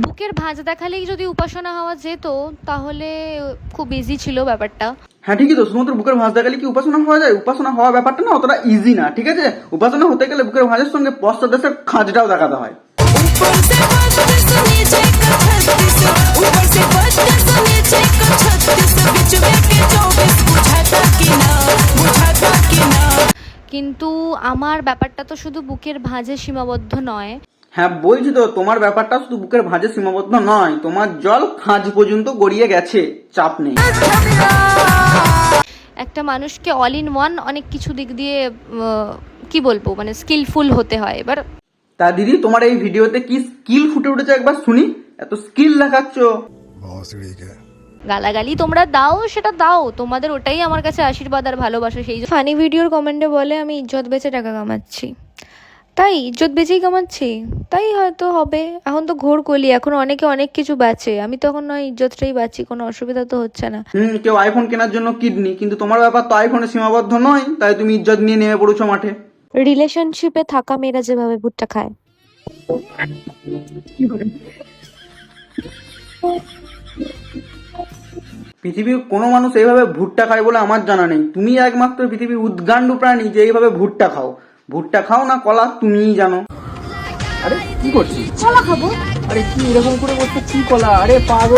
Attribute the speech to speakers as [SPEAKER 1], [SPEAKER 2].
[SPEAKER 1] বুকের ভাঁজ দেখালেই যদি উপাসনা হওয়া যেত তাহলে খুব ইজি ছিল ব্যাপারটা।
[SPEAKER 2] হ্যাঁ ঠিকই তো, শুধুমাত্র বুকের ভাঁজ দেখালে কি উপাসনা হওয়া যায়? উপাসনা হওয়া ব্যাপারটা না অতটা ইজি না, ঠিক আছে? উপাসনা হতে গেলে বুকের ভাঁজের সঙ্গে পশ্চাদেশের খাঁজটাও দেখাতে হয়।
[SPEAKER 1] কিন্তু আমার ব্যাপারটা তো শুধু বুকের ভাঁজে সীমাবদ্ধ নয়।
[SPEAKER 2] হ্যাঁ বলছি তো, তোমার ব্যাপারটা শুধু বুকের ভাঁজে সীমাবদ্ধ নয়, তোমার জল খাঁজ পর্যন্ত গড়িয়ে গেছে, চাপ নেই।
[SPEAKER 1] একটা মানুষকে অল ইন ওয়ান অনেক কিছু দিক দিয়ে কি বলবো, মানে স্কিলফুল হতে হয়। এবার
[SPEAKER 2] তা দিদি, তোমার এই ভিডিওতে কি স্কিল ফুটে উঠেছে একবার শুনি, এত স্কিল দেখাচ্ছ।
[SPEAKER 1] গালাগালি তোমরা দাও সেটা দাও, তোমাদের ওটাই আমার কাছে আশীর্বাদ আর ভালোবাসা। সেই ফানি ভিডিওর কমেন্টে বলে আমি ইজ্জত বেচে টাকা কামাচ্ছি, তাই ইজ্জত বেচেই কামাচ্ছি, তাই হয়তো হবে। এখন তো ঘোর কলি, এখন অনেকে অনেক কিছু বেচে, আমি তখন নয় ইজ্জতটাই বাঁচি, কোনো অসুবিধা তো হচ্ছে না।
[SPEAKER 2] কেউ আইফোন কেনার জন্য কিডনি, কিন্তু তোমার ব্যাপার তো আইফোনে সীমাবদ্ধ নয়, তাই তুমি ইজ্জত নিয়ে নেমে পড়েছো মাঠে।
[SPEAKER 1] রিলেশনশিপে থাকা মেয়েরা যেভাবে ভুট্টা খায়,
[SPEAKER 2] পৃথিবীর কোনো মানুষ এইভাবে ভুট্টা খায় বলে আমার জানা নেই। তুমি একমাত্র পৃথিবীর উদ্গান্ডু প্রাণী যে এইভাবে ভুট্টা খাও। ভুট্টা খাও না কলা, তুমিই জানো। আরে কি করছিস?
[SPEAKER 1] কলা খাবো।
[SPEAKER 2] আরে কি এরকম করে বলছো, কি কলা? আরে পাগল।